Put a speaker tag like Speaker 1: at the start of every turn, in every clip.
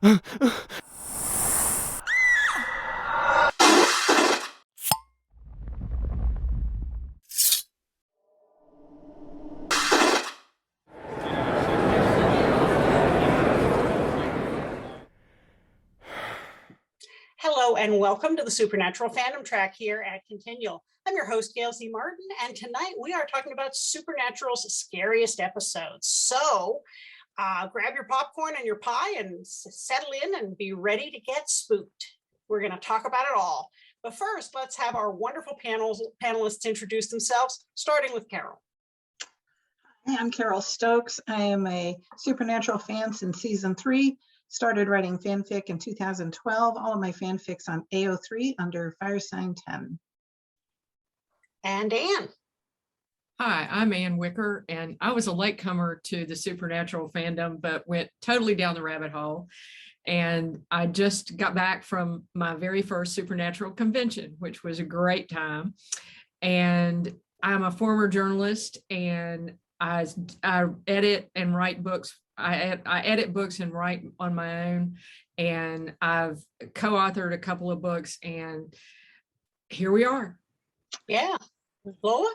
Speaker 1: Hello and welcome to the Supernatural Fandom Track here at Continual. I'm your host, Gail C. Martin, and tonight we are talking about Supernatural's scariest episodes. So grab your popcorn and your pie and settle in and be ready to get spooked. We're going to talk about it all. But first, let's have our wonderful panelists introduce themselves, starting with Carole.
Speaker 2: Hi, I'm Carole Stokes. I am a Supernatural fan since season 3. Started writing fanfic in 2012. All of my fanfics on AO3 under Fire Sign 10.
Speaker 1: And Anne.
Speaker 3: Hi, I'm Ann Wicker, and I was a latecomer to the Supernatural fandom, but went totally down the rabbit hole. And I just got back from my very first Supernatural convention, which was a great time. And I'm a former journalist, and I edit and write books. I edit books and write on my own, and I've co-authored a couple of books, and here we are.
Speaker 1: Yeah. Lola?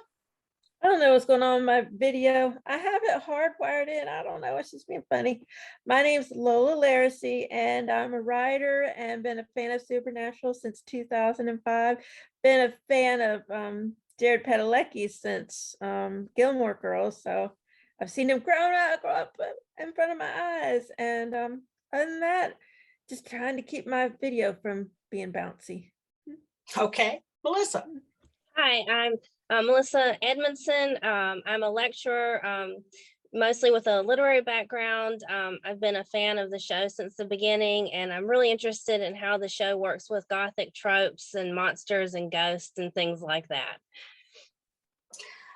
Speaker 4: I don't know what's going on in my video. I have it hardwired in. I don't know. It's just being funny. My name's Lola Strickland, and I'm a writer and been a fan of Supernatural since 2005. Been a fan of Jared Padalecki since Gilmore Girls. So I've seen him grow up in front of my eyes. And other than that, just trying to keep my video from being bouncy.
Speaker 1: Okay. Melissa.
Speaker 5: Hi, I'm Melissa Edmundson. I'm a lecturer, mostly with a literary background. I've been a fan of the show since the beginning, and I'm really interested in how the show works with Gothic tropes and monsters and ghosts and things like that.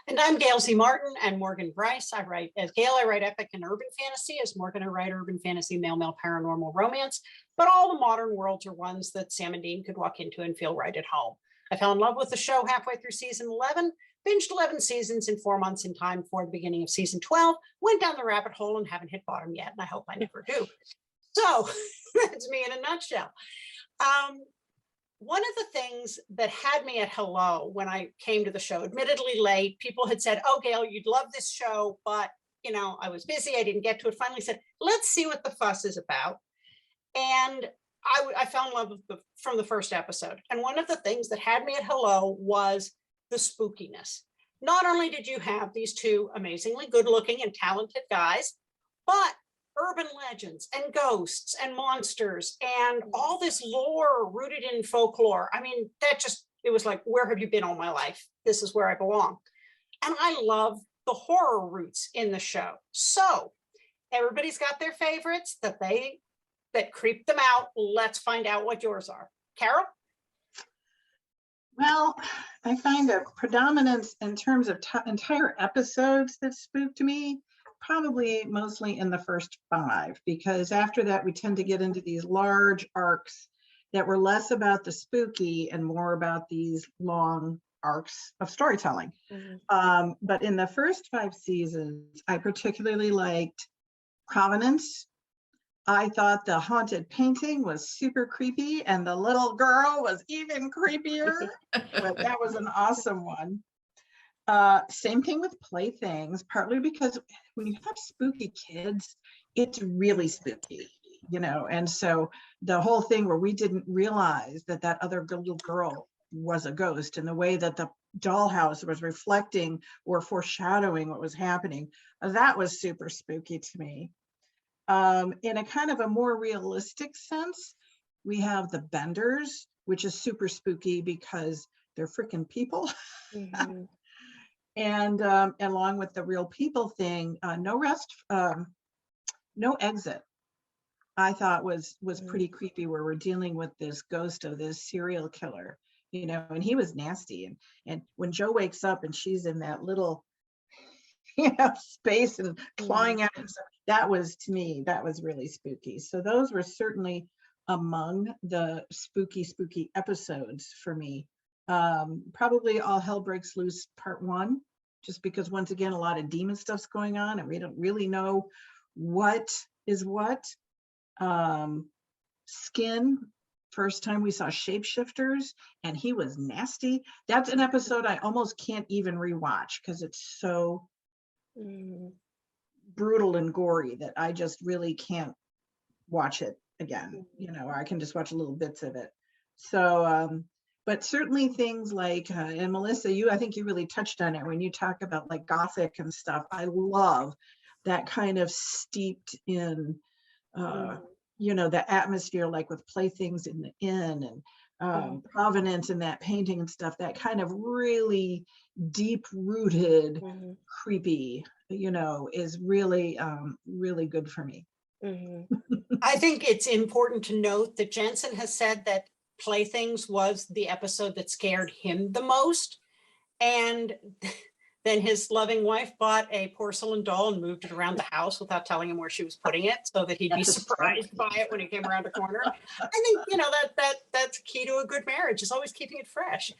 Speaker 1: And I'm Gail C. Martin and Morgan Bryce. As Gail, I write epic and urban fantasy. As Morgan, I write urban fantasy, male paranormal romance. But all the modern worlds are ones that Sam and Dean could walk into and feel right at home. I fell in love with the show halfway through season 11, binged 11 seasons in 4 months in time for the beginning of season 12, went down the rabbit hole and haven't hit bottom yet, and I hope I never do. So that's me in a nutshell. One of the things that had me at hello when I came to the show, admittedly late, people had said, oh, Gail, you'd love this show, but I was busy, I didn't get to it. Finally said, let's see what the fuss is about. And I fell in love with from the first episode. And one of the things that had me at hello was the spookiness. Not only did you have these two amazingly good looking and talented guys, but urban legends and ghosts and monsters and all this lore rooted in folklore. I mean, it was like, where have you been all my life? This is where I belong. And I love the horror roots in the show. So everybody's got their favorites that creep them out. Let's find out what yours are. Carole?
Speaker 2: Well, I find a predominance in terms of entire episodes that spooked me, probably mostly in the first 5, because after that we tend to get into these large arcs that were less about the spooky and more about these long arcs of storytelling. Mm-hmm. But in the first 5 seasons, I particularly liked Provenance. I thought the haunted painting was super creepy, and the little girl was even creepier, but that was an awesome one. Same thing with Playthings, partly because when you have spooky kids, it's really spooky, and so the whole thing where we didn't realize that other little girl was a ghost, and the way that the dollhouse was reflecting or foreshadowing what was happening, that was super spooky to me. In a kind of a more realistic sense, we have the Benders, which is super spooky because they're freaking people. Mm-hmm. And along with the real people thing, No Exit, I thought was pretty creepy, where we're dealing with this ghost of this serial killer, and he was nasty. And when Joe wakes up and she's in that little space and clawing at him, that was, to me, that was really spooky. So those were certainly among the spooky episodes for me. Probably All Hell Breaks Loose Part 1, just because once again a lot of demon stuff's going on and we don't really know what is what. Skin, first time we saw shapeshifters, and he was nasty. That's an episode I almost can't even rewatch because it's so brutal and gory that I just really can't watch it again, or I can just watch little bits of it. So, but certainly things like, and Melissa, I think you really touched on it when you talk about like Gothic and stuff. I love that kind of steeped in, the atmosphere, like with Playthings in the Inn and Provenance and that painting and stuff, that kind of really deep rooted, creepy, is really, really good for me.
Speaker 1: I think it's important to note that Jensen has said that Playthings was the episode that scared him the most. And then his loving wife bought a porcelain doll and moved it around the house without telling him where she was putting it, so that he'd be surprised by it when it came around the corner. I think, that's key to a good marriage, is always keeping it fresh.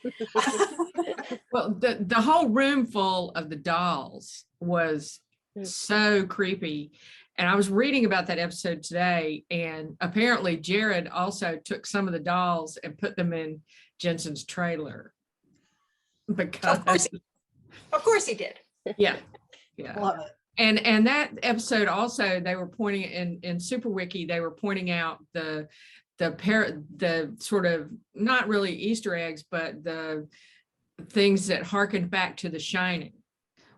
Speaker 3: Well, the whole room full of the dolls was so creepy. And I was reading about that episode today, and apparently Jared also took some of the dolls and put them in Jensen's trailer. Because
Speaker 1: of course he did.
Speaker 3: Yeah.
Speaker 2: Love it.
Speaker 3: And that episode also, they were pointing in Super Wiki, they were pointing out the sort of, not really Easter eggs, but the things that harkened back to The Shining,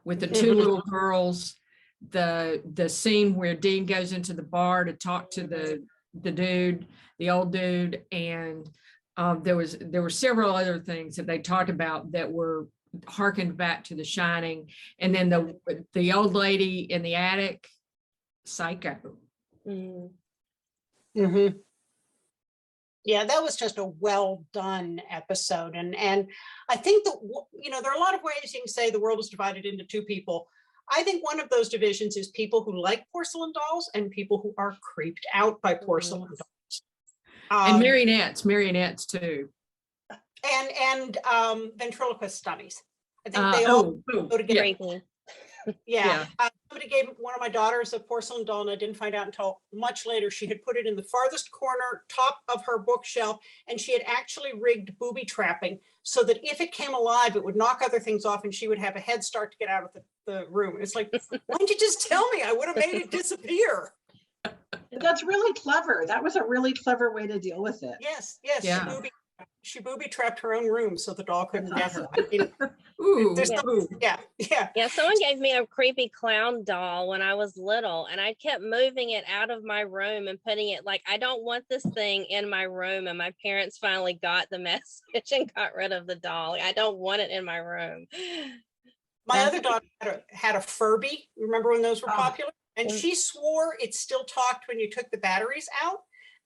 Speaker 3: with the two little girls, the scene where Dean goes into the bar to talk to the old dude, and there were several other things that they talked about that were harkened back to The Shining. And then the old lady in the attic, Psycho.
Speaker 1: Yeah, that was just a well done episode. And I think that, there are a lot of ways you can say the world is divided into two people. I think one of those divisions is people who like porcelain dolls and people who are creeped out by porcelain dolls.
Speaker 3: And marionettes too.
Speaker 1: And ventriloquist dummies. I think they all go together. Yeah. Somebody gave one of my daughters a porcelain doll, and I didn't find out until much later. She had put it in the farthest corner, top of her bookshelf, and she had actually rigged booby trapping so that if it came alive, it would knock other things off and she would have a head start to get out of the room. It's like, why didn't you just tell me? I would have made it disappear.
Speaker 2: That's really clever. That was a really clever way to deal with it.
Speaker 1: Yes.
Speaker 3: Yeah.
Speaker 1: She booby trapped her own room so the doll couldn't get her.
Speaker 5: Yeah, someone gave me a creepy clown doll when I was little, and I kept moving it out of my room and putting it, like, I don't want this thing in my room. And my parents finally got the message and got rid of the doll. I don't want it in my room.
Speaker 1: My other daughter had a Furby. Remember when those were popular? And she swore it still talked when you took the batteries out.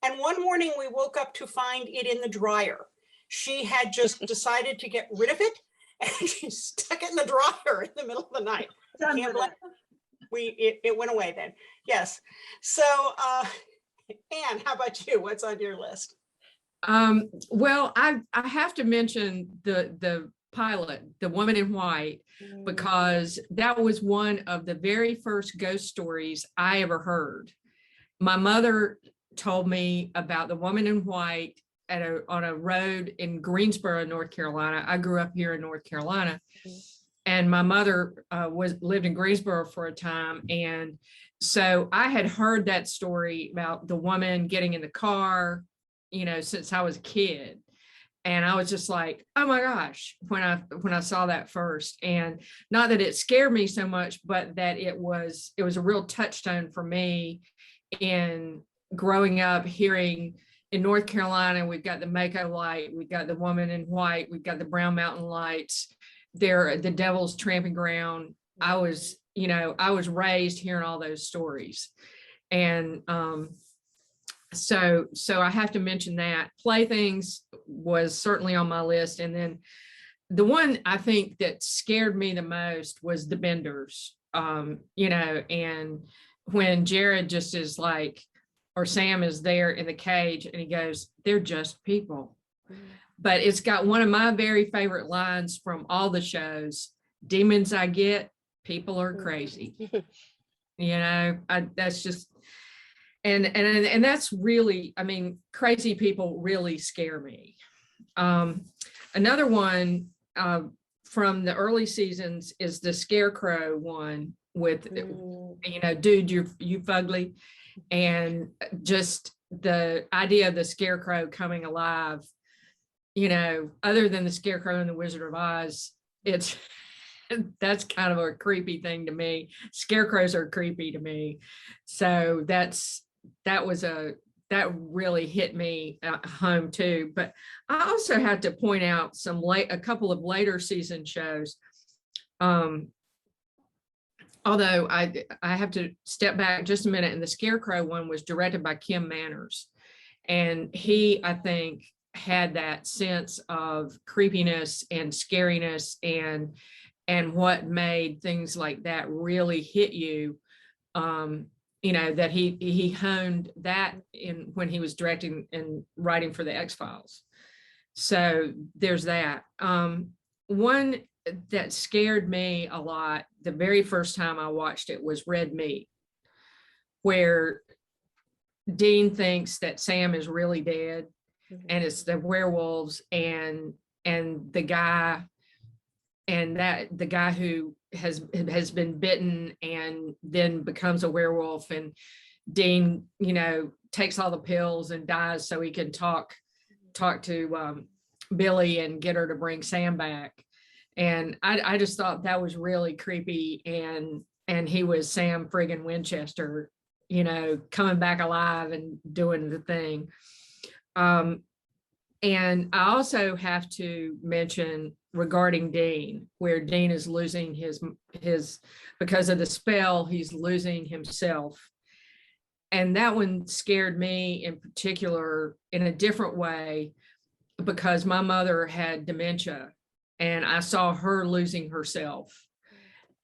Speaker 1: And one morning we woke up to find it in the dryer. She had just decided to get rid of it, and she stuck it in the dryer in the middle of the night. It went away then. Yes. So, Anne, how about you? What's on your list?
Speaker 3: Well, I have to mention the pilot, The Woman in White, because that was one of the very first ghost stories I ever heard. My mother told me about The Woman in White on a road in Greensboro, North Carolina. I grew up here in North Carolina, and my mother lived in Greensboro for a time. And so I had heard that story about the woman getting in the car, since I was a kid. And I was just like, oh my gosh, when I saw that first. And not that it scared me so much, but that it was a real touchstone for me in growing up, hearing in North Carolina, we've got the Mako light, we've got the Woman in White, we've got the Brown Mountain lights, the Devil's Tramping Ground. I was raised hearing all those stories. And so I have to mention that. Playthings was certainly on my list. And then the one I think that scared me the most was the Benders, and when Jared just is like, or Sam is there in the cage and he goes, they're just people. But it's got one of my very favorite lines from all the shows: demons I get, people are crazy. That's just, And that's really, I mean, crazy people really scare me. Another one from the early seasons is the Scarecrow one with, you know, dude, you fugly, and just the idea of the Scarecrow coming alive, you know, other than the Scarecrow and the Wizard of Oz, it's that's kind of a creepy thing to me. Scarecrows are creepy to me. So that really hit me at home too. But I also had to point out a couple of later season shows. Although I have to step back just a minute, and the Scarecrow one was directed by Kim Manners. And he, I think, had that sense of creepiness and scariness and what made things like that really hit you. You know, that he honed that in when he was directing and writing for the X-Files. So there's that. One that scared me a lot the very first time I watched it was Red Meat, where Dean thinks that Sam is really dead, and it's the werewolves and the guy who has been bitten and then becomes a werewolf, and Dean, you know, takes all the pills and dies so he can talk to Billy and get her to bring Sam back. And I just thought that was really creepy, and he was Sam friggin' Winchester, you know, coming back alive and doing the thing. And I also have to mention regarding Dean, where Dean is losing his because of the spell, he's losing himself. And that one scared me in particular in a different way, because my mother had dementia and I saw her losing herself.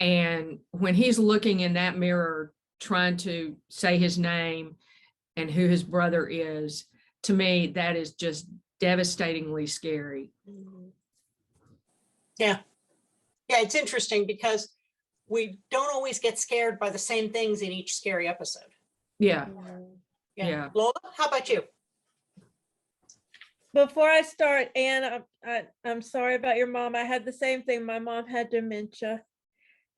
Speaker 3: And when he's looking in that mirror, trying to say his name and who his brother is, to me, that is just devastatingly scary.
Speaker 1: Yeah. Yeah, it's interesting because we don't always get scared by the same things in each scary episode.
Speaker 3: Yeah.
Speaker 1: Yeah. Lola, how about you?
Speaker 4: Before I start, Anne, I'm sorry about your mom. I had the same thing. My mom had dementia,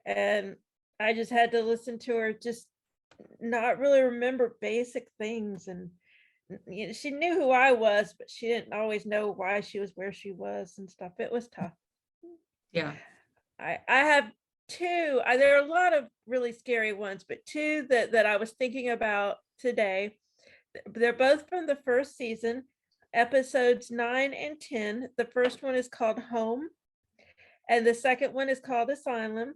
Speaker 4: and I just had to listen to her just not really remember basic things. And you know, she knew who I was, but she didn't always know why she was where she was and stuff. It was tough.
Speaker 3: Yeah.
Speaker 4: I have two. There are a lot of really scary ones, but two that I was thinking about today. They're both from the first season, episodes 9 and 10. The first one is called Home, and the second one is called Asylum.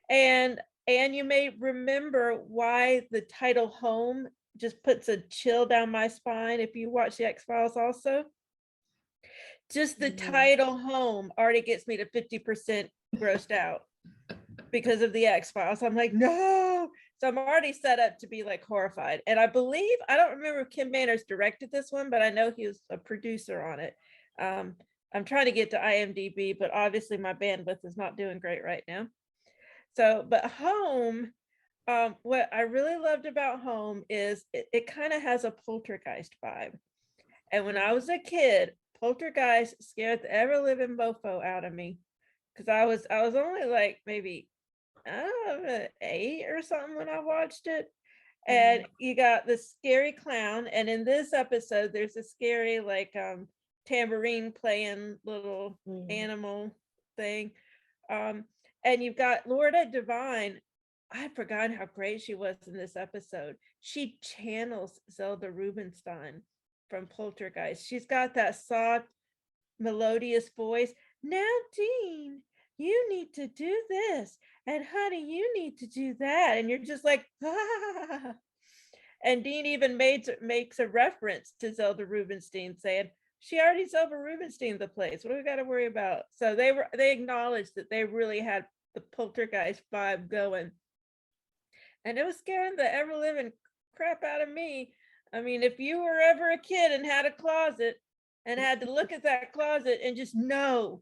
Speaker 4: And you may remember why the title Home just puts a chill down my spine if you watch the X-Files also. Just the title Home already gets me to 50% grossed out because of the X-Files. I'm like, no. So I'm already set up to be like horrified. And I believe, I don't remember if Kim Manners directed this one, but I know he was a producer on it. I'm trying to get to IMDb, but obviously my bandwidth is not doing great right now. So, but Home, what I really loved about Home is it kind of has a poltergeist vibe. And when I was a kid, poltergeist scared the ever living mofo out of me, because I was only like maybe 8 or something when I watched it. And you got the scary clown, and in this episode there's a scary like tambourine playing little animal thing, and you've got Lorda Devine. I've forgotten how great she was in this episode. She channels Zelda Rubinstein from Poltergeist. She's got that soft, melodious voice. Now, Dean, you need to do this, and honey, you need to do that, and you're just like, ah. And Dean even makes a reference to Zelda Rubinstein, saying she already Zelda Rubinstein the place. What do we got to worry about? So they acknowledged that they really had the poltergeist vibe going, and it was scaring the ever living crap out of me. I mean, if you were ever a kid and had a closet and had to look at that closet and just know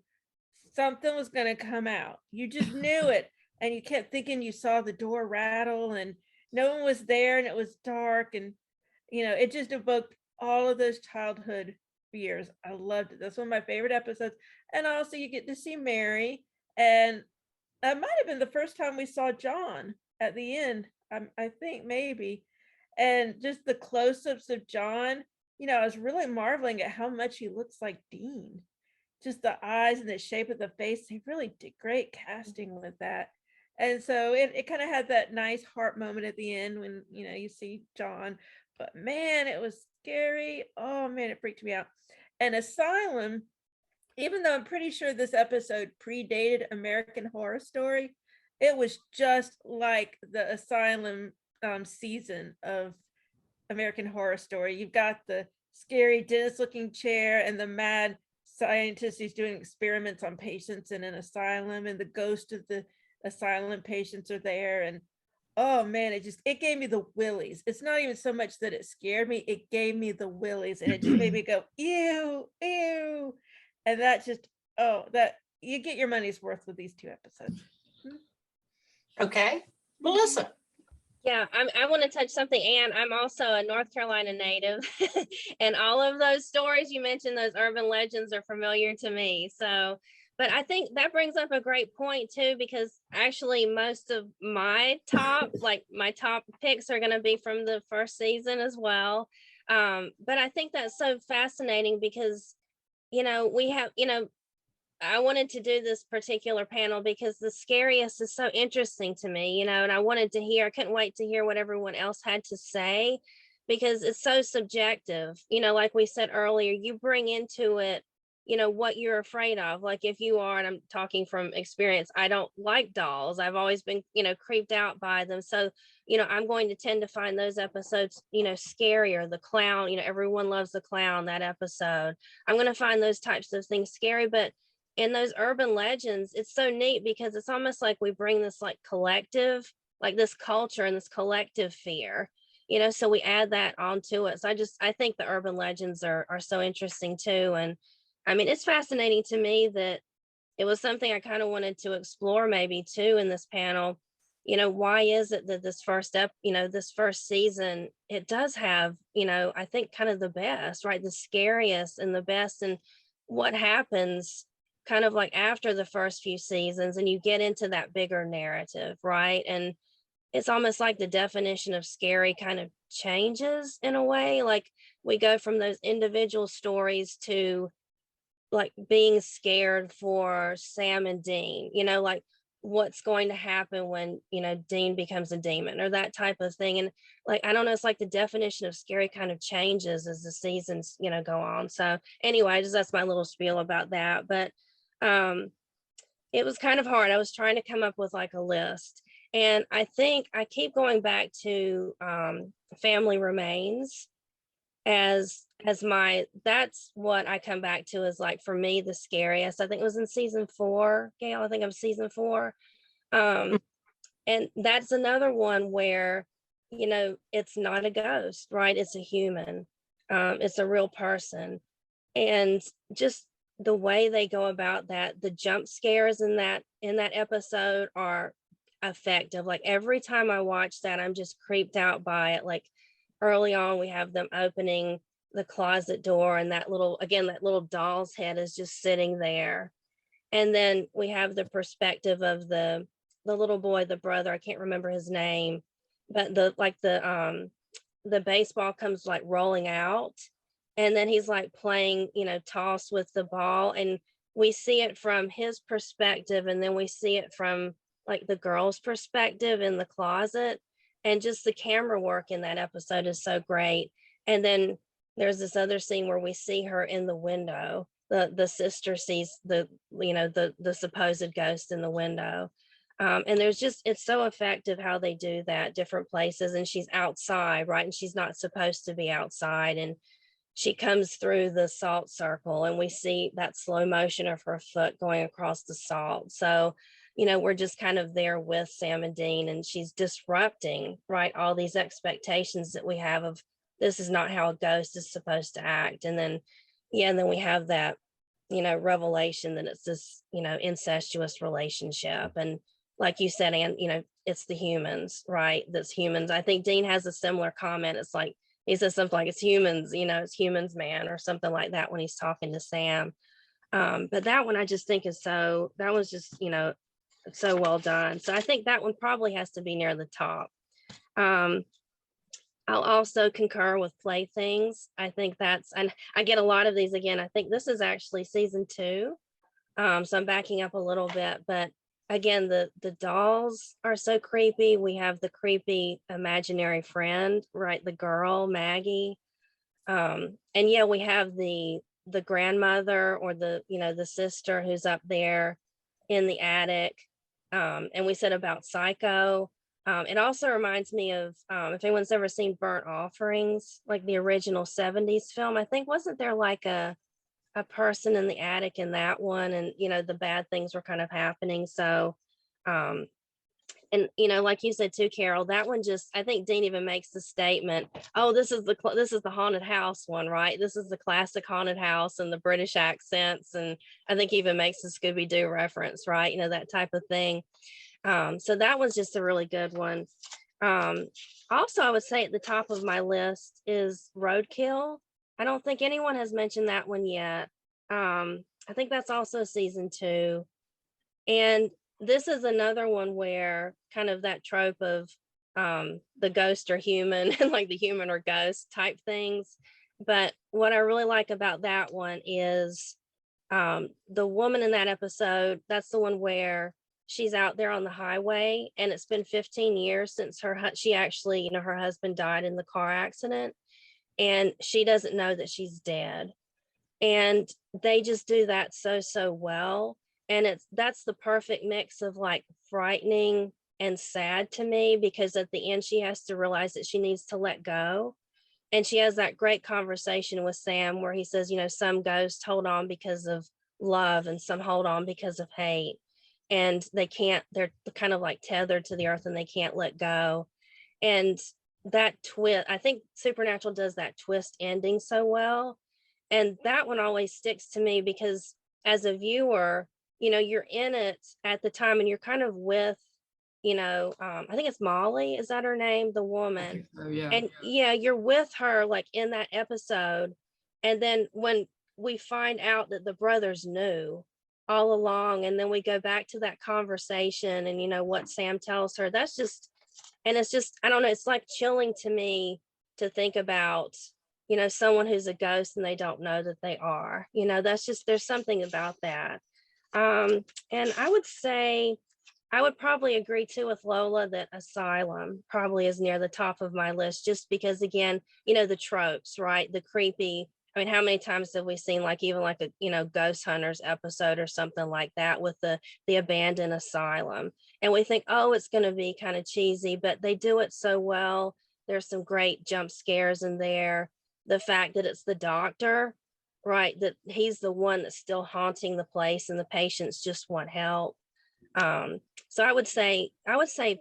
Speaker 4: something was going to come out, you just knew it, and you kept thinking you saw the door rattle and no one was there and it was dark, and it just evoked all of those childhood fears. I loved it. That's one of my favorite episodes. And also you get to see Mary, and that might have been the first time we saw John at the end. I think maybe. And just the close-ups of John, I was really marveling at how much he looks like Dean. Just the eyes and the shape of the face. He really did great casting with that. And so it kind of had that nice heart moment at the end when, you see John. But man, it was scary. Oh man, it freaked me out. And Asylum, even though I'm pretty sure this episode predated American Horror Story, it was just like the Asylum season of American Horror Story. You've got the scary dentist looking chair and the mad scientist who's doing experiments on patients in an asylum, and the ghost of the asylum patients are there. And oh man, it gave me the willies. It's not even so much that it scared me, it gave me the willies, and it just made me go ew, ew. And that just, that you get your money's worth with these 2 episodes.
Speaker 1: Okay, Melissa.
Speaker 5: Yeah, I want to touch something, Anne. I'm also a North Carolina native, and all of those stories you mentioned, those urban legends, are familiar to me. So, but I think that brings up a great point too, because actually most of my top picks are going to be from the first season as well. But I think that's so fascinating because, we have, I wanted to do this particular panel because the scariest is so interesting to me, and I couldn't wait to hear what everyone else had to say, because it's so subjective. Like we said earlier, you bring into it, what you're afraid of. Like if you are, and I'm talking from experience, I don't like dolls. I've always been, creeped out by them. So, I'm going to tend to find those episodes, scarier. The clown, everyone loves the clown, that episode. I'm going to find those types of things scary, but in those urban legends, it's so neat because it's almost like we bring this like collective, like this culture and this collective fear, so we add that onto it. So I think the urban legends are so interesting too. And I mean, it's fascinating to me that it was something I kind of wanted to explore maybe too in this panel. Why is it that this first season, it does have, I think kind of the best, right? The scariest and the best. And what happens kind of like after the first few seasons, and you get into that bigger narrative, right? And it's almost like the definition of scary kind of changes in a way. Like we go from those individual stories to like being scared for Sam and Dean, like what's going to happen when, Dean becomes a demon or that type of thing. And like, I don't know, it's like the definition of scary kind of changes as the seasons, go on. So anyway, that's my little spiel about that. But it was kind of hard. I was trying to come up with like a list, and I think I keep going back to Family Remains as that's what I come back to as like, for me, the scariest. I think it was in season 4, Gail. I think I'm season 4. And that's another one where, it's not a ghost, right? It's a human. It's a real person. And just the way they go about that, the jump scares in that episode are effective. Like every time I watch that, I'm just creeped out by it. Like early on, we have them opening the closet door, and that little doll's head is just sitting there. And then we have the perspective of the little boy, the brother, I can't remember his name, but the baseball comes like rolling out, and then he's like playing, toss with the ball, and we see it from his perspective, and then we see it from like the girl's perspective in the closet. And just the camera work in that episode is so great. And then there's this other scene where we see her in the window. The sister sees the supposed ghost in the window. And it's so effective how they do that, different places. And she's outside, right? And she's not supposed to be outside. And she comes through the salt circle, and we see that slow motion of her foot going across the salt. So, we're just kind of there with Sam and Dean, and she's disrupting, right, all these expectations that we have of this is not how a ghost is supposed to act. And then, and then we have that, revelation that it's this, incestuous relationship. And like you said, Anne, it's the humans, right? That's humans. I think Dean has a similar comment. It's like, he says something like, it's humans, it's humans, man, or something like that when he's talking to Sam. But that one I just think that was just, so well done. So I think that one probably has to be near the top. I'll also concur with Playthings. I think and I get a lot of these again. I think this is actually season 2. So I'm backing up a little bit, but again, the dolls are so creepy. We have the creepy imaginary friend, right? The girl, Maggie. And yeah, we have the grandmother or the sister who's up there in the attic. And we said about Psycho. It also reminds me of, if anyone's ever seen Burnt Offerings, like the original 70s film, I think, wasn't there like a person in the attic in that one, and the bad things were kind of happening. So and like you said too, Carol, that one just, I think Dean even makes the statement, oh, this is the haunted house one, right? This is the classic haunted house and the British accents, and I think he even makes the Scooby-Doo reference, right? That type of thing. So that was just a really good one. Also, I would say at the top of my list is Roadkill. I don't think anyone has mentioned that one yet. I think that's also season 2. And this is another one where kind of that trope of the ghost or human and like the human or ghost type things. But what I really like about that one is the woman in that episode, that's the one where she's out there on the highway, and it's been 15 years since she actually, her husband died in the car accident, and she doesn't know that she's dead. And they just do that so well. And that's the perfect mix of like frightening and sad to me, because at the end she has to realize that she needs to let go. And she has that great conversation with Sam where he says, some ghosts hold on because of love and some hold on because of hate. And they're kind of like tethered to the earth and they can't let go. And that twist, I think Supernatural does that twist ending so well. And that one always sticks to me because as a viewer, you're in it at the time and you're kind of with, I think it's Molly, is that her name? The woman.
Speaker 3: So, yeah.
Speaker 5: And yeah, you're with her like in that episode. And then when we find out that the brothers knew all along, and then we go back to that conversation and what Sam tells her, that's just, and it's just, I don't know, it's like chilling to me to think about, someone who's a ghost and they don't know that they are, that's just, there's something about that. And I would say, I would probably agree too with Lola that Asylum probably is near the top of my list, just because again, the tropes, right? The creepy, I mean, how many times have we seen like even like a Ghost Hunters episode or something like that with the abandoned asylum, and we think, oh, it's going to be kind of cheesy, but they do it so well. There's some great jump scares in there. The fact that it's the doctor, right, that he's the one that's still haunting the place and the patients just want help. So I would say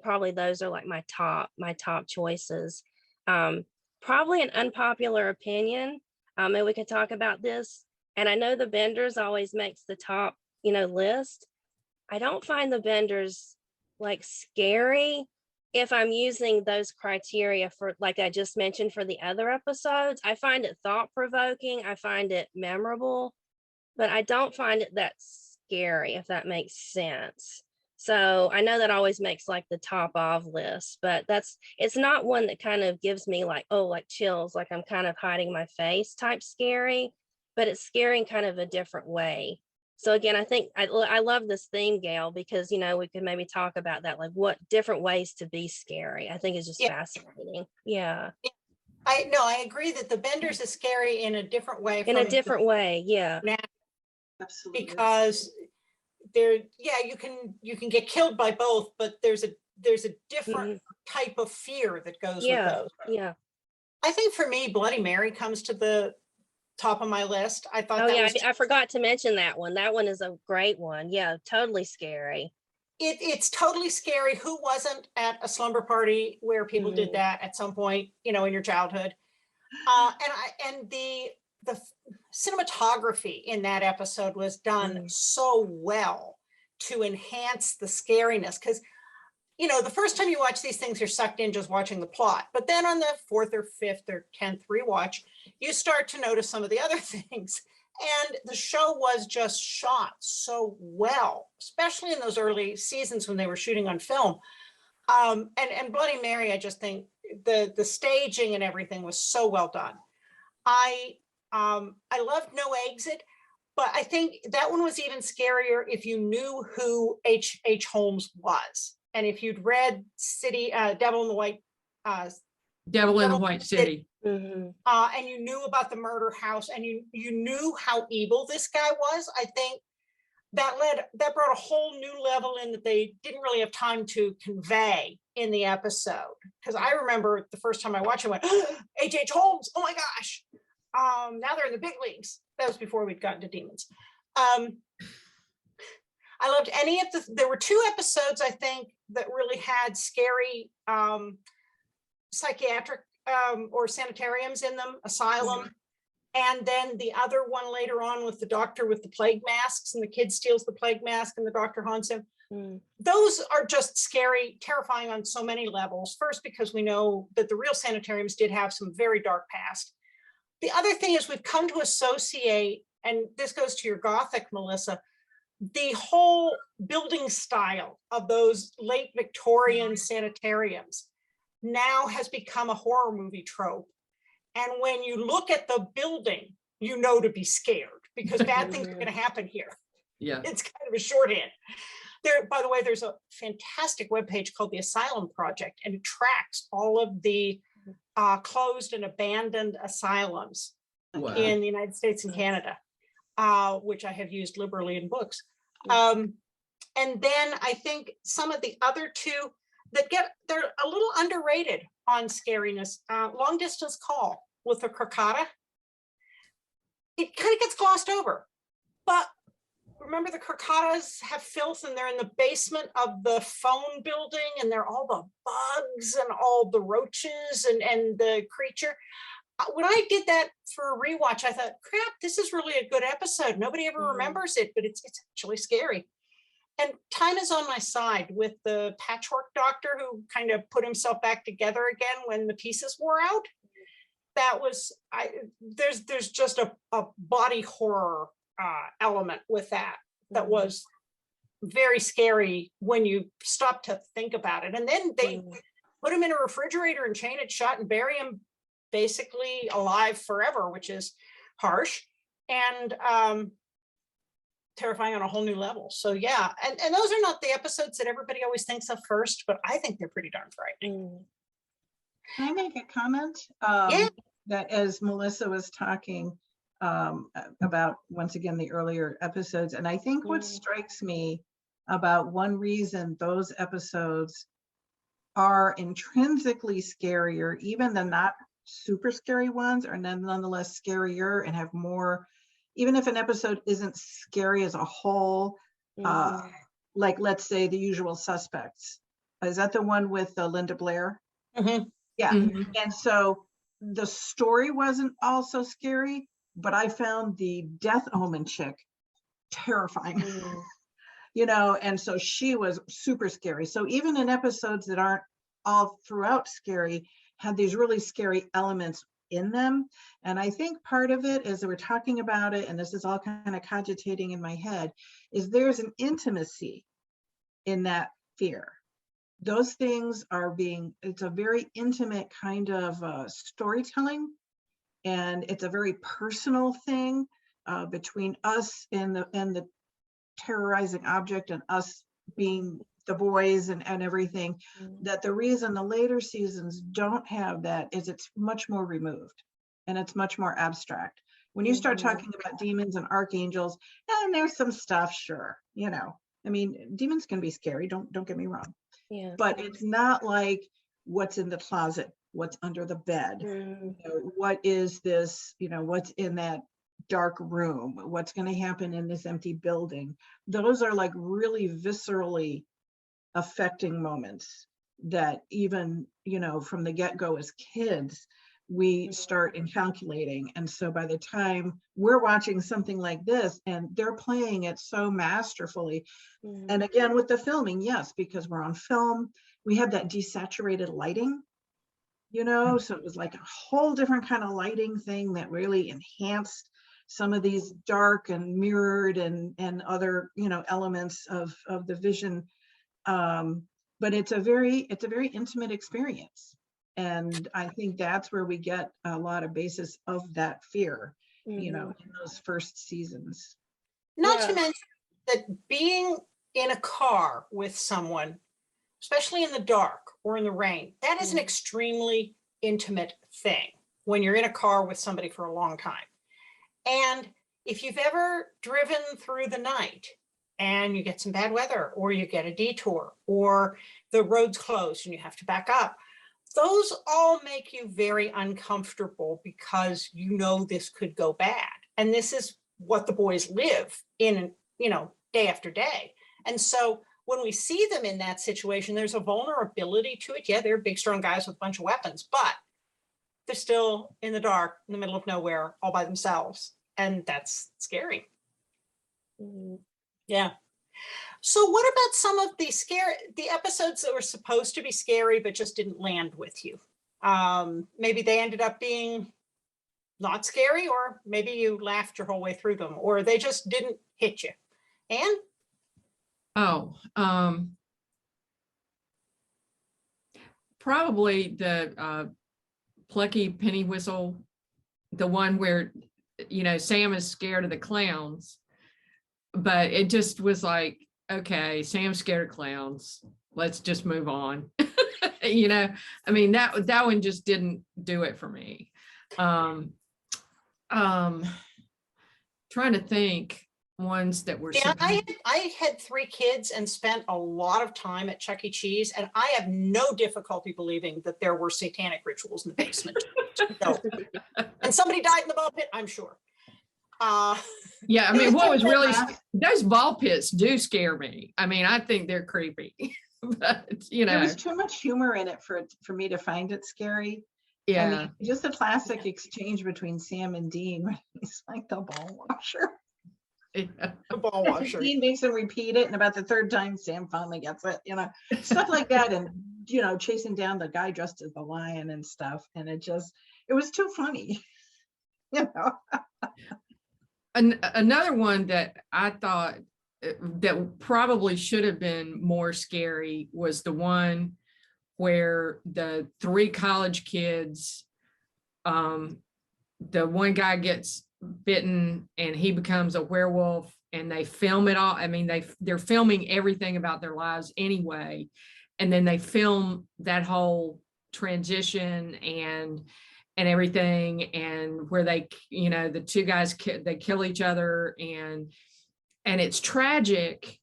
Speaker 5: probably those are like my top choices. Probably an unpopular opinion. And we could talk about this. And I know the Benders always makes the top, list. I don't find the Benders like scary if I'm using those criteria for, like I just mentioned, for the other episodes. I find it thought-provoking. I find it memorable, but I don't find it that scary, if that makes sense. So I know that always makes like the top of list, but it's not one that kind of gives me like, oh, like chills, like I'm kind of hiding my face type scary, but it's scary in kind of a different way. So again, I think I love this theme, Gail, because, we could maybe talk about that, like what different ways to be scary. I think is just fascinating. Yeah.
Speaker 1: I agree that the Benders is scary in a different way.
Speaker 5: In a different way. Yeah.
Speaker 2: Absolutely.
Speaker 1: Because you can get killed by both, but there's a different type of fear that goes with those.
Speaker 5: Yeah.
Speaker 1: I think for me, Bloody Mary comes to the top of my list. I thought
Speaker 5: I forgot to mention that one. That one is a great one. Yeah, totally scary.
Speaker 1: It's totally scary. Who wasn't at a slumber party where people did that at some point, in your childhood? And the cinematography in that episode was done so well to enhance the scariness, because you know, the first time you watch these things, you're sucked in just watching the plot. But then on the 4th or 5th or 10th rewatch, you start to notice some of the other things. And the show was just shot so well, especially in those early seasons when they were shooting on film. And Bloody Mary, I just think the staging and everything was so well done. I loved No Exit, but I think that one was even scarier if you knew who H.H. Holmes was. And if you'd read Devil in the White
Speaker 3: City.
Speaker 5: Mhm.
Speaker 1: And you knew about the murder house, and you knew how evil this guy was, I think that brought a whole new level in that they didn't really have time to convey in the episode. Because I remember the first time I watched it, I went, H.H. Holmes, oh my gosh. Now they're in the big leagues. That was before we'd gotten to demons. I loved any of there were 2 episodes, I think, that really had scary psychiatric or sanitariums in them, asylum. And then the other one later on with the doctor with the plague masks, and the kid steals the plague mask and the doctor haunts him. Those are just scary, terrifying on so many levels. First, because we know that the real sanitariums did have some very dark past. The other thing is we've come to associate, and this goes to your Gothic, Melissa, the whole building style of those late Victorian sanitariums now has become a horror movie trope. And when you look at the building, you know to be scared because bad things are going to happen here.
Speaker 3: Yeah.
Speaker 1: It's kind of a shorthand. There, by the way, there's a fantastic webpage called the Asylum Project, and it tracks all of the closed and abandoned asylums
Speaker 3: Wow.
Speaker 1: in the United States and Canada, which I have used liberally in books. And then I think some of the other 2 that they're a little underrated on scariness. Long Distance Call with the Crocata. It kind of gets glossed over, but remember the Crocatas have filth and they're in the basement of the phone building, and they're all the bugs and all the roaches and the creature. When I did that for a rewatch, I thought, crap, this is really a good episode. Nobody ever remembers it, but it's actually scary. And time is on my side with the patchwork doctor who kind of put himself back together again when the pieces wore out. That was, there's just a body horror element with that was very scary when you stop to think about it. And then they put him in a refrigerator and chain it shut and bury him basically alive forever, which is harsh and terrifying on a whole new level. So yeah, and those are not the episodes that everybody always thinks of first, but I think they're pretty darn frightening.
Speaker 2: Can I make a comment?
Speaker 1: Yeah.
Speaker 2: That as Melissa was talking about, once again, the earlier episodes, and I think what strikes me about one reason those episodes are intrinsically scarier, even the not super scary ones are nonetheless scarier and have more, even if an episode isn't scary as a whole, like let's say The Usual Suspects. Is that the one with Linda Blair? Yeah. And so the story wasn't also scary, but I found the Death Omen chick terrifying. You know, and so she was super scary. So even in episodes that aren't all throughout scary, had these really scary elements in them. And I think part of it, as we're talking about it, and this is all kind of cogitating in my head, is there's an intimacy in that fear. Those things are it's a very intimate kind of storytelling, and it's a very personal thing between us and the terrorizing object and us being the boys and everything. That the reason the later seasons don't have that is it's much more removed and it's much more abstract. When you start talking about demons and archangels, and there's some stuff, sure, you know, I mean, demons can be scary, don't get me wrong.
Speaker 5: Yeah.
Speaker 2: But it's not like what's in the closet, what's under the bed, you know, what is this, you know, what's in that dark room, what's going to happen in this empty building. Those are like really viscerally affecting moments that even, you know, from the get-go as kids, we start in calculating. And so by the time we're watching something like this and they're playing it so masterfully, and again with the filming, yes, because we're on film, we have that desaturated lighting, so it was like a whole different kind of lighting thing that really enhanced some of these dark and mirrored and other elements of the vision. But it's a very intimate experience, and I think that's where we get a lot of basis of that fear, in those first seasons.
Speaker 1: Not to mention that being in a car with someone, especially in the dark or in the rain, that is an extremely intimate thing when you're in a car with somebody for a long time. And if you've ever driven through the night and you get some bad weather, or you get a detour, or the road's closed and you have to back up, those all make you very uncomfortable because this could go bad. And this is what the boys live in, day after day. And so when we see them in that situation, there's a vulnerability to it. Yeah, they're big, strong guys with a bunch of weapons, but they're still in the dark, in the middle of nowhere, all by themselves. And that's scary. Yeah. So what about some of the episodes that were supposed to be scary, but just didn't land with you? Maybe they ended up being not scary, or maybe you laughed your whole way through them, or they just didn't hit you. Anne?
Speaker 3: Oh, probably the Plucky Penny Whistle, the one where, Sam is scared of the clowns, but it just was like, okay, Sam's scared of clowns. Let's just move on. That one just didn't do it for me. Trying to think ones that were.
Speaker 1: Yeah, I had 3 kids and spent a lot of time at Chuck E. Cheese, and I have no difficulty believing that there were satanic rituals in the basement. No. And somebody died in the ball pit, I'm sure.
Speaker 3: Yeah, what was really, those ball pits do scare me. I think they're creepy. But
Speaker 2: there was too much humor in it for me to find it scary.
Speaker 3: Yeah,
Speaker 2: just a classic exchange between Sam and Dean. He's like the ball washer.
Speaker 3: Yeah.
Speaker 1: The ball washer.
Speaker 2: Dean makes him repeat it, and about the 3rd time, Sam finally gets it. Stuff like that, and chasing down the guy dressed as the lion and stuff. And it was too funny.
Speaker 3: Another one that I thought that probably should have been more scary was the one where the 3 college kids, the one guy gets bitten and he becomes a werewolf, and they film it all. They're filming everything about their lives anyway, and then they film that whole transition and everything, and where they, the 2 guys, they kill each other, and it's tragic,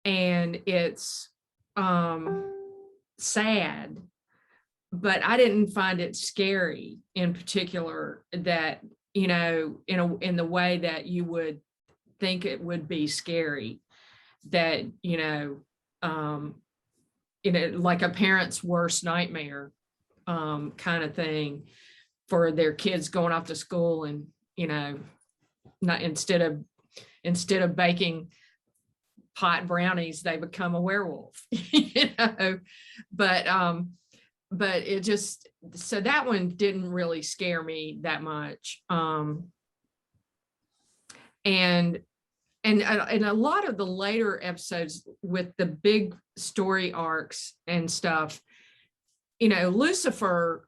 Speaker 3: and it's sad, but I didn't find it scary in particular, that in the way that you would think it would be scary, that like a parent's worst nightmare kind of thing, for their kids going off to school and not instead of baking pot brownies, they become a werewolf. But it just, so that one didn't really scare me that much. And a lot of the later episodes with the big story arcs and stuff, Lucifer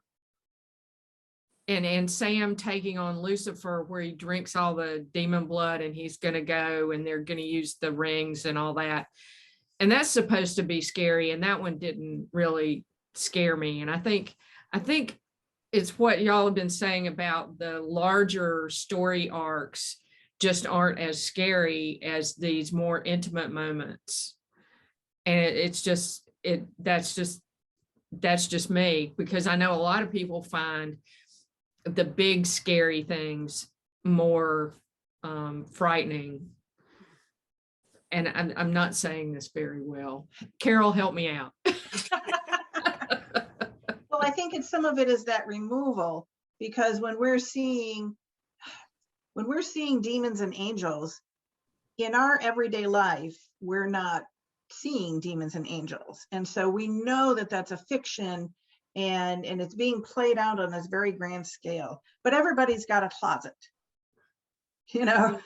Speaker 3: and Sam taking on Lucifer, where he drinks all the demon blood and he's going to go and they're going to use the rings and all that. And that's supposed to be scary. And that one didn't really scare me. And I think it's what y'all have been saying about the larger story arcs just aren't as scary as these more intimate moments. And that's just me, because I know a lot of people find the big scary things more frightening. And I'm not saying this very well. Carole, help me out.
Speaker 2: Well, I think it's some of it is that removal, because when we're seeing demons and angels in our everyday life, we're not seeing demons and angels. And so we know that that's a fiction, and it's being played out on this very grand scale, but everybody's got a closet, you know?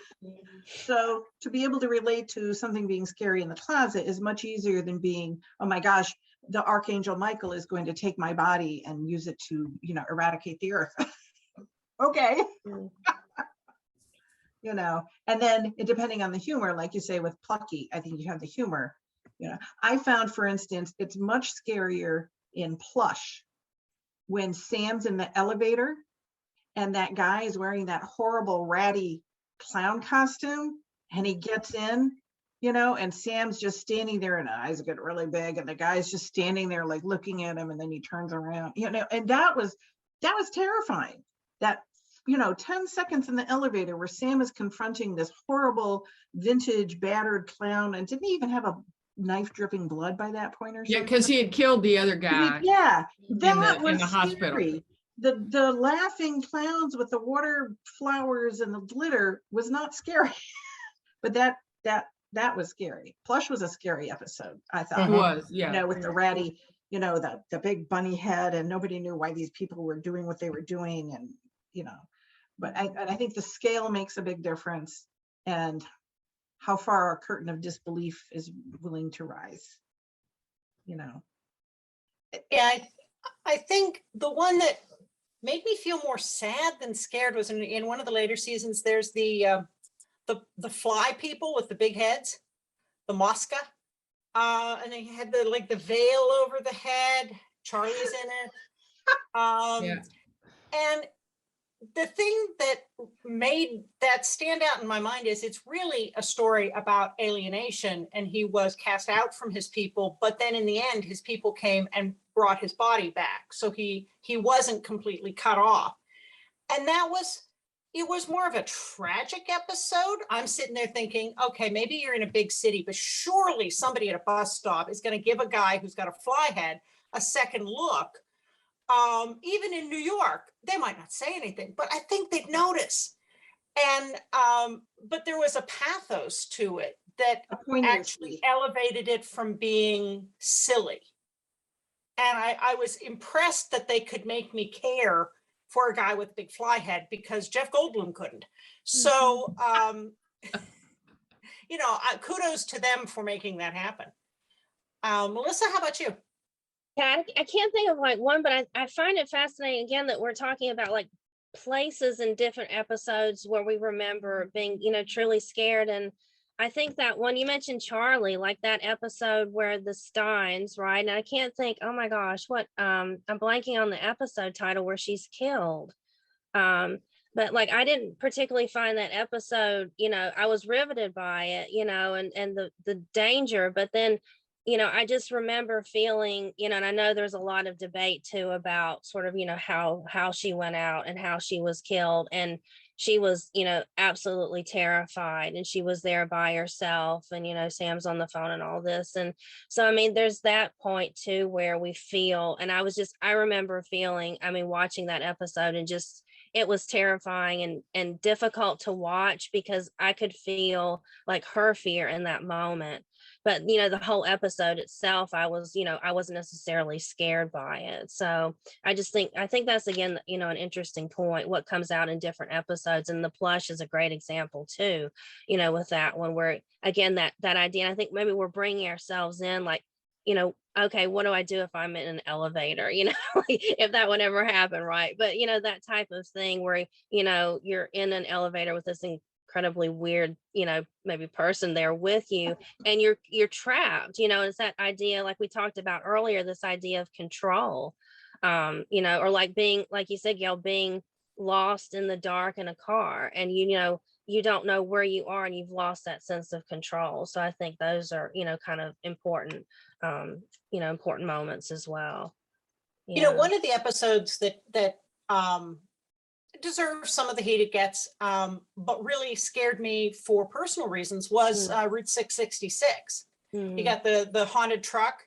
Speaker 2: So to be able to relate to something being scary in the closet is much easier than being, oh my gosh, the Archangel Michael is going to take my body and use it to, you know, eradicate the earth. Okay. You know, and then depending on the humor, like you say with Plucky, I think you have the humor. You know, I found, for instance, it's much scarier in Plush when Sam's in the elevator and that guy is wearing that horrible ratty clown costume and he gets in, you know, and Sam's just standing there and the eyes get really big and the guy's just standing there like looking at him, and then he turns around, you know, and that was terrifying. That, you know, 10 seconds in the elevator where Sam is confronting this horrible vintage battered clown and didn't even have a knife dripping blood by that point or something.
Speaker 3: Yeah, because he had killed the other guy.
Speaker 2: Yeah, that
Speaker 3: in
Speaker 2: was
Speaker 3: the hospital.
Speaker 2: scary. The laughing clowns with the water flowers and the glitter was not scary, but that was scary. Plush was a scary episode, I thought.
Speaker 3: It was, yeah.
Speaker 2: You know, with the ratty, you know, the big bunny head, and nobody knew why these people were doing what they were doing, and you know. But I think the scale makes a big difference, and how far our curtain of disbelief is willing to rise, you know.
Speaker 1: Yeah, I think the one that made me feel more sad than scared was in one of the later seasons. There's the fly people with the big heads, the Mosca, and they had the veil over the head. Charlie's in it,
Speaker 3: Yeah.
Speaker 1: and the thing that made that stand out in my mind is it's really a story about alienation, and he was cast out from his people, but then in the end his people came and brought his body back, so he wasn't completely cut off. And it was more of a tragic episode. I'm sitting there thinking, okay, maybe you're in a big city, but surely somebody at a bus stop is going to give a guy who's got a fly head a second look. Even in New York, they might not say anything, but I think they'd notice. And but there was a pathos to it that actually elevated it from being silly. And I was impressed that they could make me care for a guy with a big fly head, because Jeff Goldblum couldn't. So, you know, kudos to them for making that happen. Melissa, how about you?
Speaker 5: Yeah, I can't think of like one, but I find it fascinating again that we're talking about like places in different episodes where we remember being, you know, truly scared. And I think that one you mentioned, Charlie, like that episode where the Steins, right? And I can't think, oh my gosh, what I'm blanking on the episode title where she's killed. But like I didn't particularly find that episode, you know, I was riveted by it, you know, and the danger, but then, you know, I just remember feeling, you know, and I know there's a lot of debate too about sort of, you know, how she went out and how she was killed. And she was, you know, absolutely terrified, and she was there by herself, and, you know, Sam's on the phone and all this. And so, I mean, there's that point too, where we feel, and I remember feeling, I mean, watching that episode and just, it was terrifying and difficult to watch, because I could feel like her fear in that moment. But, you know, the whole episode itself, I wasn't necessarily scared by it. So I think that's, again, you know, an interesting point, what comes out in different episodes. And the Plush is a great example too, you know, with that one, where, again, that idea, I think maybe we're bringing ourselves in, like, you know, okay, what do I do if I'm in an elevator, you know, if that would ever happen, right? But, you know, that type of thing where, you know, you're in an elevator with this incredibly weird, you know, maybe person there with you, and you're trapped, you know. It's that idea, like we talked about earlier, this idea of control, you know, or like being, like you said, Gail, being lost in the dark in a car, and you know, you don't know where you are, and you've lost that sense of control. So I think those are, you know, kind of important, you know, important moments as well.
Speaker 1: You know, one of the episodes that deserves some of the heat it gets, but really scared me for personal reasons was Route 666. You got the haunted truck,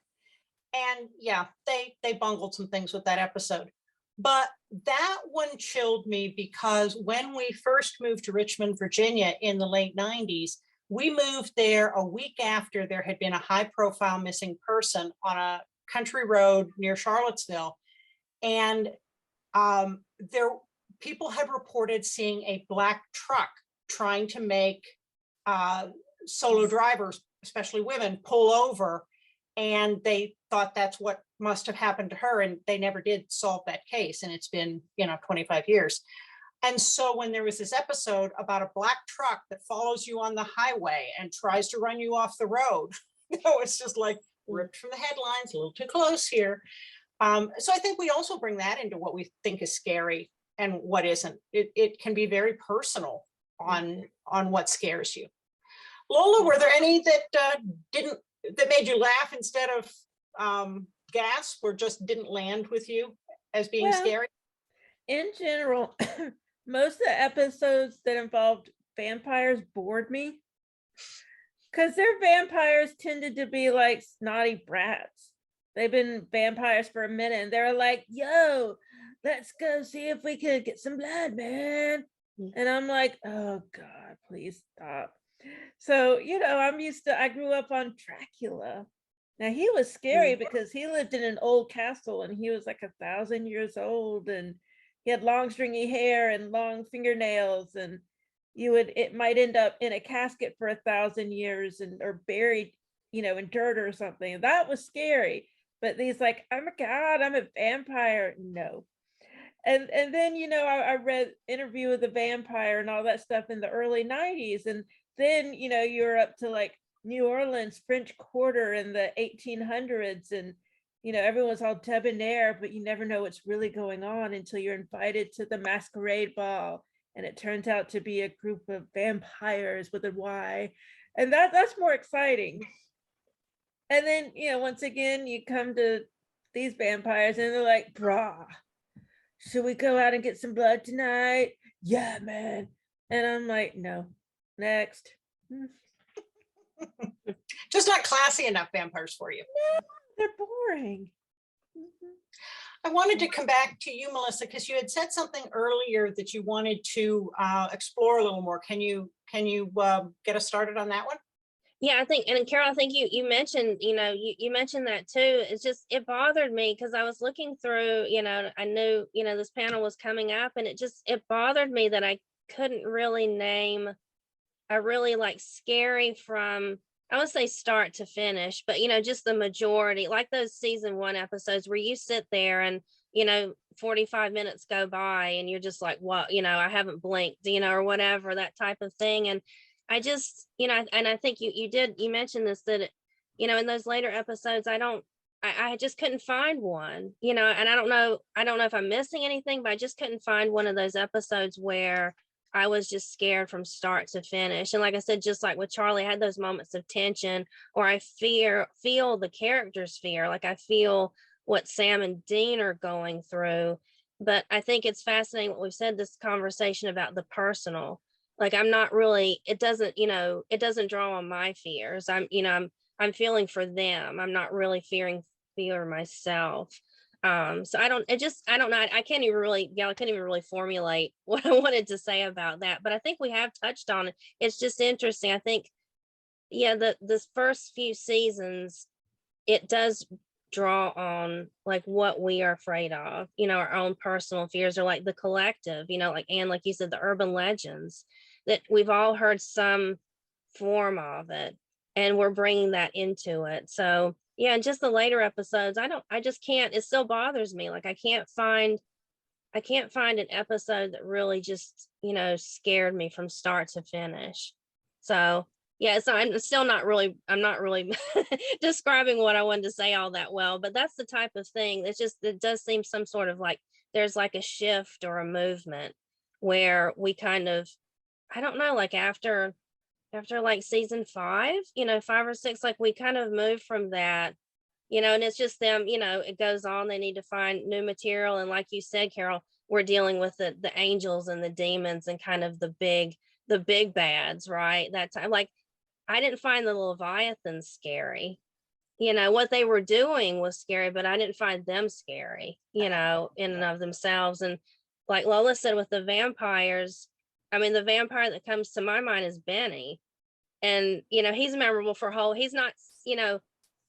Speaker 1: And yeah, they bungled some things with that episode. But that one chilled me because when we first moved to Richmond, Virginia in the late 90s, we moved there a week after there had been a high profile missing person on a country road near Charlottesville. And there, people had reported seeing a black truck trying to make solo drivers, especially women, pull over. And they thought that's what must have happened to her. And they never did solve that case. And it's been, 25 years. And so when there was this episode about a black truck that follows you on the highway and tries to run you off the road, it's just like ripped from the headlines, a little too close here. So I think we also bring that into what we think is scary and what isn't. It can be very personal on what scares you. Lola, were there any that that made you laugh instead of gasp, or just didn't land with you as being scary?
Speaker 4: In general, most of the episodes that involved vampires bored me because their vampires tended to be like snotty brats. They've been vampires for a minute and they're like, yo, let's go see if we could get some blood, man. And I'm like, oh God, please stop. So, I grew up on Dracula. Now he was scary because he lived in an old castle and he was like 1,000 years old and he had long stringy hair and long fingernails, and it might end up in a casket for 1,000 years or buried, in dirt or something. That was scary. But he's like, oh my God, I'm a vampire. No. And then, I read Interview with the Vampire and all that stuff in the early 90s. And then, you're up to like New Orleans, French Quarter in the 1800s. And, everyone's all debonair, but you never know what's really going on until you're invited to the masquerade ball. And it turns out to be a group of vampires with a Y. And that's more exciting. And then, once again, you come to these vampires and they're like, brah, should we go out and get some blood tonight? Yeah, man. And I'm like, no, next.
Speaker 1: Just not classy enough vampires for you.
Speaker 4: No, they're boring.
Speaker 1: I wanted to come back to you, Melissa, because you had said something earlier that you wanted to explore a little more. Can you get us started on that one?
Speaker 5: Yeah, I think, and Carole, I think you mentioned, you mentioned that too. It's just, it bothered me because I was looking through, I knew, this panel was coming up, and it bothered me that I couldn't really name a really like scary from, I would say start to finish, but just the majority, like those season 1 episodes where you sit there and 45 minutes go by and you're just like, what, I haven't blinked, or whatever, that type of thing. And I just, and I think you mentioned this, that in those later episodes, I just couldn't find one, and I don't know if I'm missing anything, but I just couldn't find one of those episodes where I was just scared from start to finish. And like I said, just like with Charlie, I had those moments of tension, or I feel the characters' fear, like I feel what Sam and Dean are going through. But I think it's fascinating what we've said, this conversation about the personal. Like I'm not really, it doesn't draw on my fears. I'm feeling for them. I'm not really fear myself. So I don't know. I can't even really formulate what I wanted to say about that, but I think we have touched on it. It's just interesting. I think, this first few seasons, it does draw on like what we are afraid of, our own personal fears, or like the collective, like you said, the urban legends that we've all heard some form of it, and we're bringing that into it. So yeah, and just the later episodes, I just can't, it still bothers me. Like I can't find an episode that really just, scared me from start to finish. So yeah, so I'm not really describing what I wanted to say all that well, but that's the type of thing. It does seem some sort of like, there's like a shift or a movement where we kind of, I don't know, like after like season 5, 5 or 6, like we kind of moved from that, and it's just them, it goes on, they need to find new material. And like you said, Carole, we're dealing with the angels and the demons and kind of the big bads, right? That time, like I didn't find the Leviathan scary. you know, what they were doing was scary, but I didn't find them scary, you know, in and of themselves. And like Lola said, with the vampires, I mean, the vampire that comes to my mind is Benny. And, you know, he's memorable for he's not, you know,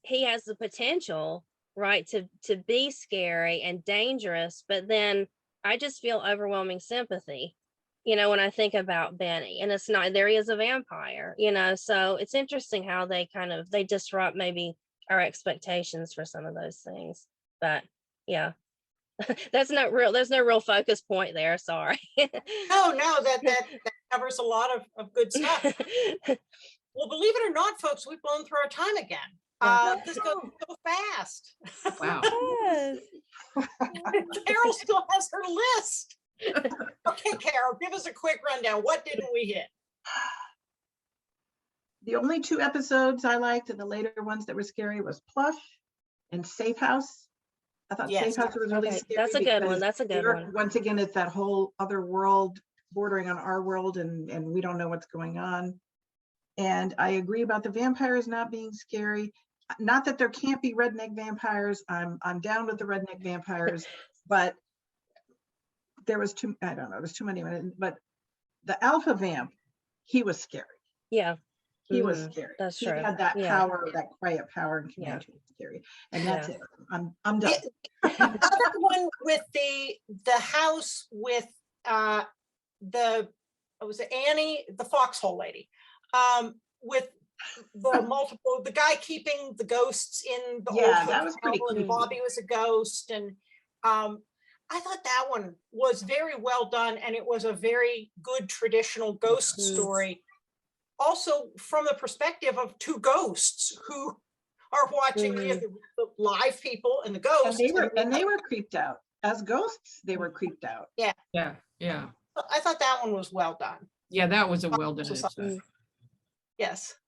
Speaker 5: he has the potential, right, to be scary and dangerous, but then I just feel overwhelming sympathy, you know, when I think about Benny. And it's not, there he is a vampire, you know, so it's interesting how they they disrupt maybe our expectations for some of those things. But yeah, there's no real focus point there, sorry.
Speaker 1: No, that covers a lot of good stuff. Well, believe it or not, folks, we've blown through our time again. This goes so fast.
Speaker 3: Wow.
Speaker 4: Yes.
Speaker 1: Carole still has her list. Okay, Carole, give us a quick rundown. What didn't we hit?
Speaker 2: The only 2 episodes I liked and the later ones that were scary was Plush and Safe House. I thought
Speaker 1: Yes.
Speaker 2: Safe House was really
Speaker 5: Okay,
Speaker 2: scary.
Speaker 5: that's a good one.
Speaker 2: because
Speaker 5: That's a good one.
Speaker 2: Once again, it's that whole other world bordering on our world, and we don't know what's going on. And I agree about the vampires not being scary. Not that there can't be redneck vampires. I'm down with the redneck vampires, but there was I don't know, there's too many, but the alpha vamp, he was scary.
Speaker 5: Yeah.
Speaker 2: He was scary.
Speaker 5: That's
Speaker 2: He
Speaker 5: true.
Speaker 2: had that
Speaker 5: Yeah.
Speaker 2: power, that quiet power and
Speaker 5: Yeah.
Speaker 2: command. Scary. And that's
Speaker 5: Yeah.
Speaker 2: it. I'm done.
Speaker 1: The other one with the house with was it Annie, the foxhole lady, with the guy keeping the ghosts in the
Speaker 2: Yeah,
Speaker 1: old
Speaker 2: that was pretty
Speaker 1: hotel, and
Speaker 2: creepy.
Speaker 1: Bobby was a ghost, and I thought that one was very well done, and it was a very good traditional ghost story. Also, from the perspective of 2 ghosts who are watching the live people and the ghosts.
Speaker 2: And they were creeped out. As ghosts, they were creeped out.
Speaker 3: Yeah.
Speaker 1: I thought that one was well done.
Speaker 3: Yeah, that was a well done
Speaker 1: So-
Speaker 3: episode.
Speaker 1: Yes.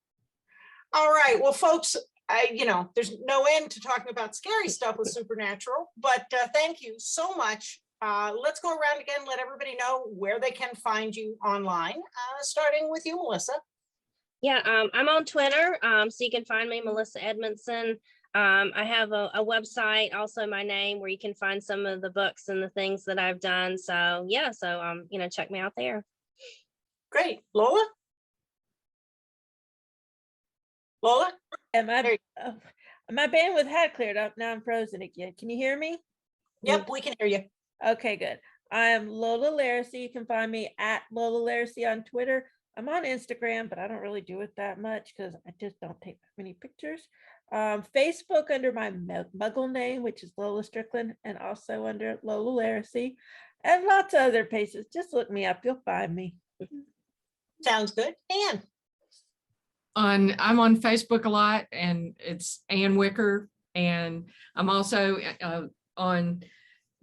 Speaker 1: All right. Well, folks, there's no end to talking about scary stuff with Supernatural, but thank you so much. Let's go around again, let everybody know where they can find you online, starting with you, Melissa.
Speaker 5: Yeah, I'm on Twitter, so you can find me, Melissa Edmundson. I have a website, also my name, where you can find some of the books and the things that I've done. So yeah, check me out there.
Speaker 1: Great. Lola? Lola?
Speaker 4: And
Speaker 1: There you
Speaker 4: my bandwidth had cleared up. Now I'm frozen again. Can you hear me?
Speaker 1: Yep, we can hear you.
Speaker 4: Okay, good. I am Lola Lariscy. You can find me at Lola Lariscy on Twitter. I'm on Instagram, but I don't really do it that much because I just don't take that many pictures. Facebook under my Muggle name, which is Lola Strickland, and also under Lola Lariscy, and lots of other places. Just look me up, you'll find me.
Speaker 1: Sounds good. Anne?
Speaker 3: I'm on Facebook a lot, and it's Ann Wicker, and I'm also on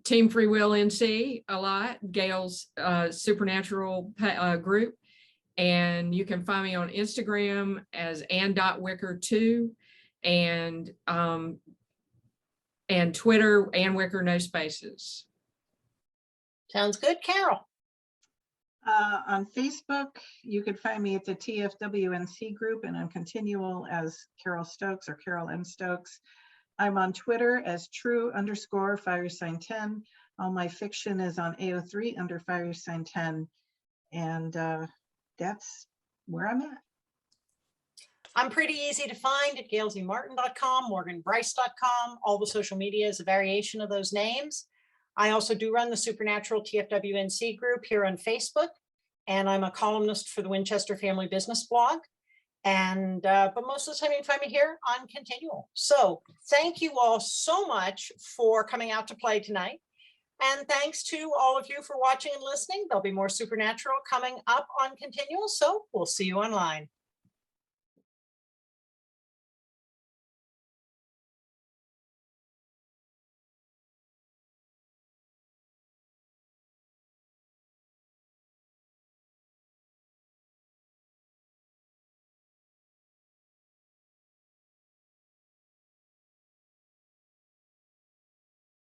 Speaker 3: Team Free Will NC a lot, Gail's Supernatural group. And you can find me on Instagram as Ann.Wicker2, and Twitter, Ann Wicker, no spaces.
Speaker 1: Sounds good. Carole?
Speaker 2: On Facebook, you could find me at the TFWNC group, and on Continual as Carole Stokes or Carole M Stokes. I'm on Twitter as true_firesign10. All my fiction is on AO3 under firesign10. And that's where I'm at.
Speaker 1: I'm pretty easy to find at gailzmartin.com, morganbryce.com. All the social media is a variation of those names. I also do run the Supernatural TFWNC group here on Facebook, and I'm a columnist for the Winchester Family Business blog. And but most of the time you can find me here on Continual. So thank you all so much for coming out to play tonight. And thanks to all of you for watching and listening. There'll be more Supernatural coming up on Continual, so we'll see you online.